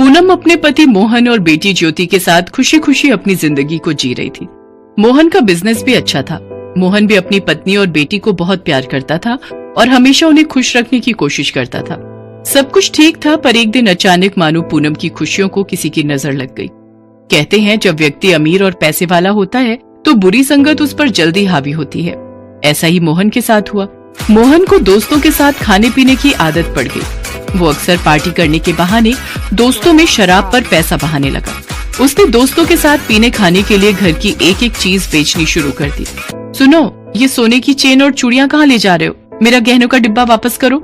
पूनम अपने पति मोहन और बेटी ज्योति के साथ खुशी खुशी अपनी जिंदगी को जी रही थी। मोहन का बिजनेस भी अच्छा था। मोहन भी अपनी पत्नी और बेटी को बहुत प्यार करता था और हमेशा उन्हें खुश रखने की कोशिश करता था। सब कुछ ठीक था, पर एक दिन अचानक मानो पूनम की खुशियों को किसी की नजर लग गई। कहते हैं जब व्यक्ति अमीर और पैसे वाला होता है तो बुरी संगत उस पर जल्दी हावी होती है। ऐसा ही मोहन के साथ हुआ। मोहन को दोस्तों के साथ खाने पीने की आदत पड़ गई। वो अक्सर पार्टी करने के बहाने दोस्तों में शराब पर पैसा बहाने लगा। उसने दोस्तों के साथ पीने खाने के लिए घर की एक एक चीज बेचनी शुरू कर दी। सुनो, ये सोने की चेन और चूड़ियां कहाँ ले जा रहे हो? मेरा गहनों का डिब्बा वापस करो।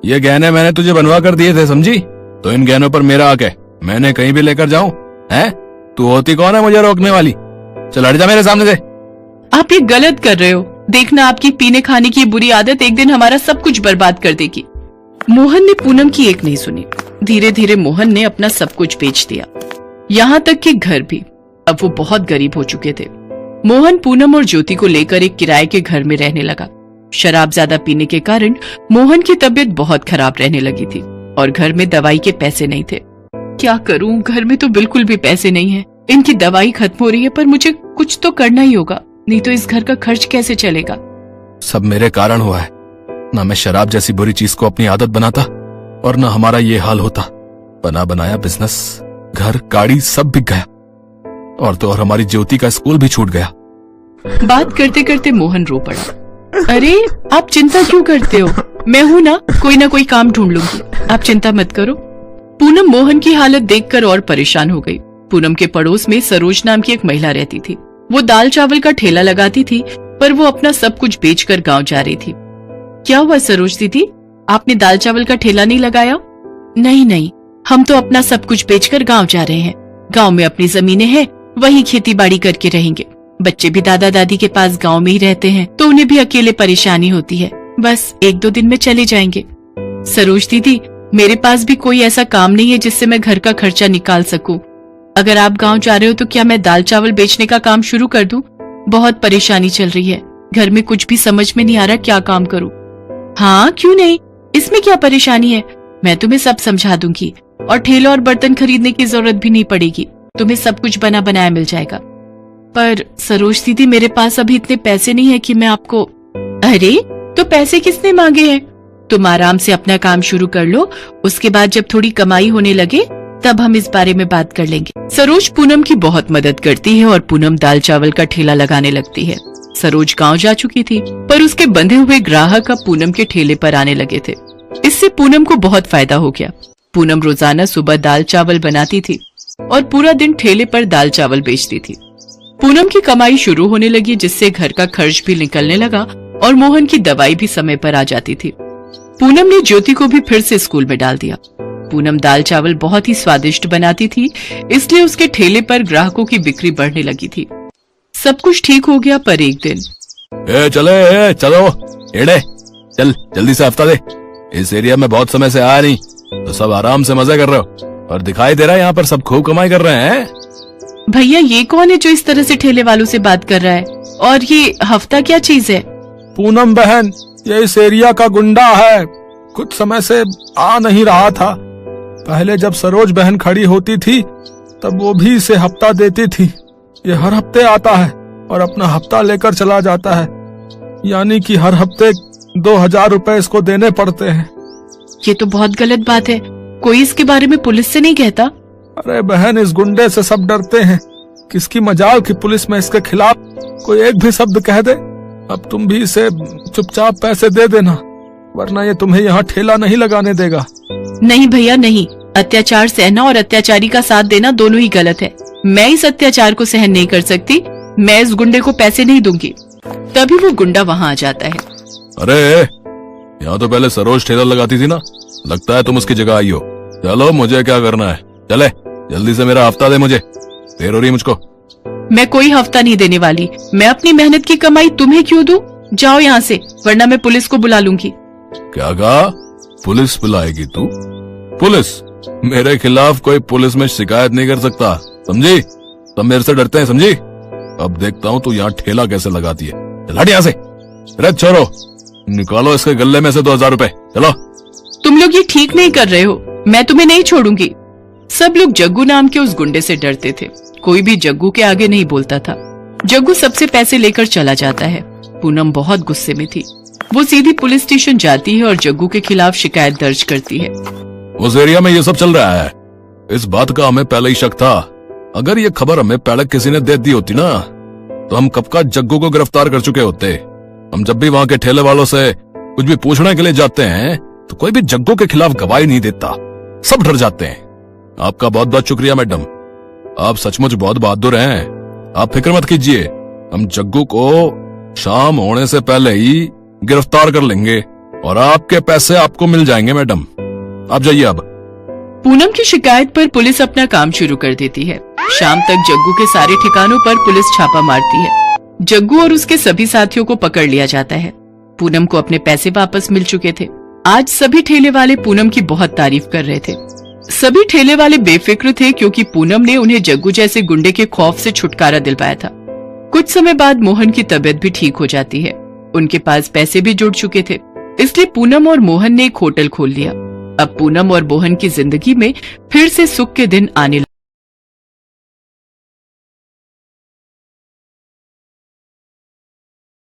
ये गहने मैंने तुझे बनवा कर दिए थे, समझी? तो इन गहनों पर मेरा हक है। मैंने कहीं भी लेकर जाऊं? हैं? तू होती कौन है मुझे रोकने वाली? चल हट जा मेरे सामने से। आप ये गलत कर रहे हो। देखना, आपकी पीने खाने की बुरी आदत एक दिन हमारा सब कुछ बर्बाद कर देगी। मोहन ने पूनम की एक नहीं सुनी। धीरे धीरे मोहन ने अपना सब कुछ बेच दिया, यहाँ तक कि घर भी। अब वो बहुत गरीब हो चुके थे। मोहन पूनम और ज्योति को लेकर एक किराए के घर में रहने लगा। शराब ज्यादा पीने के कारण मोहन की तबीयत बहुत खराब रहने लगी थी और घर में दवाई के पैसे नहीं थे। क्या करूं, घर में तो बिल्कुल भी पैसे नहीं है। इनकी दवाई खत्म हो रही है, पर मुझे कुछ तो करना ही होगा, नहीं तो इस घर का खर्च कैसे चलेगा। सब मेरे कारण हुआ है। ना मैं शराब जैसी बुरी चीज को अपनी आदत बनाता और ना हमारा ये हाल होता। बना बनाया बिजनेस, घर, गाड़ी सब बिक गया। और तो और हमारी ज्योति का स्कूल भी छूट गया। बात करते करते मोहन रो पड़ा। अरे आप चिंता क्यों करते हो? मैं हूं ना कोई काम ढूंढ लूंगी। आप चिंता मत करो। पूनम मोहन की हालत देखकर और परेशान हो गई। पूनम के पड़ोस में सरोज नाम की एक महिला रहती थी। वो दाल चावल का ठेला लगाती थी, पर वो अपना सब कुछ बेचकर गांव जा रही थी। क्या हुआ सरोज दीदी, आपने दाल चावल का ठेला नहीं लगाया? नहीं, हम तो अपना सब कुछ बेचकर गांव जा रहे हैं। गांव में अपनी जमीनें हैं, वहीं खेती बाड़ी करके रहेंगे। बच्चे भी दादा दादी के पास गांव में ही रहते हैं, तो उन्हें भी अकेले परेशानी होती है। बस 1-2 दिन में चले जाएंगे। सरोज दीदी, मेरे पास भी कोई ऐसा काम नहीं है जिससे मैं घर का खर्चा निकाल सकूं। अगर आप गांव जा रहे हो तो क्या मैं दाल चावल बेचने का काम शुरू कर दूं? बहुत परेशानी चल रही है, घर में कुछ भी समझ में नहीं आ रहा क्या काम करूं। हाँ क्यों नहीं, इसमें क्या परेशानी है? मैं तुम्हें सब समझा दूंगी और ठेला और बर्तन खरीदने की जरूरत भी नहीं पड़ेगी। तुम्हें सब कुछ बना बनाया मिल जाएगा। पर सरोज दीदी, मेरे पास अभी इतने पैसे नहीं है कि मैं आपको। अरे तो पैसे किसने मांगे हैं? तुम आराम से अपना काम शुरू कर लो, उसके बाद जब थोड़ी कमाई होने लगे तब हम इस बारे में बात कर लेंगे। सरोज पूनम की बहुत मदद करती है और पूनम दाल चावल का ठेला लगाने लगती है। सरोज गांव जा चुकी थी, पर उसके बंधे हुए ग्राहक अब पूनम के ठेले पर आने लगे थे। इससे पूनम को बहुत फायदा हो गया। पूनम रोजाना सुबह दाल चावल बनाती थी और पूरा दिन ठेले पर दाल चावल बेचती थी। पूनम की कमाई शुरू होने लगी, जिससे घर का खर्च भी निकलने लगा और मोहन की दवाई भी समय पर आ जाती थी। पूनम ने ज्योति को भी फिर से स्कूल में डाल दिया। पूनम दाल चावल बहुत ही स्वादिष्ट बनाती थी, इसलिए उसके ठेले पर ग्राहकों की बिक्री बढ़ने लगी थी। सब कुछ ठीक हो गया, पर एक दिन चलो एड़े, चल जल्दी से हफ्ता दे। इस एरिया में बहुत समय से आया नहीं, तो सब आराम से मजे कर रहे हो और दिखाई दे रहा है यहाँ पर सब खूब कमाई कर रहे हैं। भैया ये कौन है जो इस तरह से ठेले वालों से बात कर रहा है? और ये हफ्ता क्या चीज है? पूनम बहन, ये इस एरिया का गुंडा है। कुछ समय से आ नहीं रहा था। पहले जब सरोज बहन खड़ी होती थी तब वो भी इसे हफ्ता देती थी। ये हर हफ्ते आता है और अपना हफ्ता लेकर चला जाता है, यानी कि हर हफ्ते 2000 रुपए इसको देने पड़ते हैं। ये तो बहुत गलत बात है। कोई इसके बारे में पुलिस से नहीं कहता? अरे बहन, इस गुंडे से सब डरते हैं। किसकी मजाल की पुलिस में इसके खिलाफ कोई एक भी शब्द कह दे। अब तुम भी इसे चुपचाप पैसे दे देना, वरना ये तुम्हें यहाँ ठेला नहीं लगाने देगा। नहीं भैया नहीं, अत्याचार सहना और अत्याचारी का साथ देना दोनों ही गलत है। मैं इस अत्याचार को सहन नहीं कर सकती। मैं इस गुंडे को पैसे नहीं दूंगी। तभी वो गुंडा वहाँ आ जाता है। अरे यहाँ तो पहले सरोज ठेला लगाती थी ना, लगता है तुम उसकी जगह आई हो। चलो मुझे क्या करना है, चले जल्दी से मेरा हफ्ता दे मुझे, देर हो रही मुझको। मैं कोई हफ्ता नहीं देने वाली। मैं अपनी मेहनत की कमाई तुम्हें क्यों दूं? जाओ यहाँ से, वरना मैं पुलिस को बुला लूंगी। क्या कहा? पुलिस बुलाएगी तू? पुलिस? मेरे खिलाफ कोई पुलिस में शिकायत नहीं कर सकता, समझी? सब मेरे से डरते हैं, समझी? अब देखता हूँ तू यहाँ ठेला कैसे लगाती है। चल हट यहाँ से। अरे छोरो, निकालो इसके गले में से 2000 रुपए। चलो। तुम लोग ये ठीक नहीं कर रहे हो, मैं तुम्हें नहीं छोड़ूंगी। सब लोग जग्गू नाम के उस गुंडे से डरते थे। कोई भी जग्गू के आगे नहीं बोलता था। जग्गू सबसे पैसे लेकर चला जाता है। पूनम बहुत गुस्से में थी। वो सीधी पुलिस स्टेशन जाती है और जग्गू के खिलाफ शिकायत दर्ज करती है। उस एरिया में ये सब चल रहा है, इस बात का हमें पहले ही शक था। अगर ये खबर हमें पहले किसी ने दे दी होती ना, तो हम कब का जग्गू को गिरफ्तार कर चुके होते। हम जब भी वहाँ के ठेले वालों से कुछ भी पूछने के लिए जाते हैं तो कोई भी जग्गू के खिलाफ गवाही नहीं देता, सब डर जाते हैं। आपका बहुत बहुत शुक्रिया मैडम, आप सचमुच बहुत बहादुर हैं। आप फिक्र मत कीजिए, हम जग्गू को शाम होने से पहले ही गिरफ्तार कर लेंगे और आपके पैसे आपको मिल जाएंगे मैडम। आप जाइए अब। पूनम की शिकायत पर पुलिस अपना काम शुरू कर देती है। शाम तक जग्गू के सारे ठिकानों पर पुलिस छापा मारती है। जग्गू और उसके सभी साथियों को पकड़ लिया जाता है। पूनम को अपने पैसे वापस मिल चुके थे। आज सभी ठेले वाले पूनम की बहुत तारीफ कर रहे थे। सभी ठेले वाले बेफिक्र थे क्योंकि पूनम ने उन्हें जग्गू जैसे गुंडे के खौफ से छुटकारा दिलवाया था। कुछ समय बाद मोहन की तबीयत भी ठीक हो जाती है। उनके पास पैसे भी जुड़ चुके थे, इसलिए पूनम और मोहन ने एक होटल खोल लिया। अब पूनम और मोहन की जिंदगी में फिर से सुख के दिन आने लगे।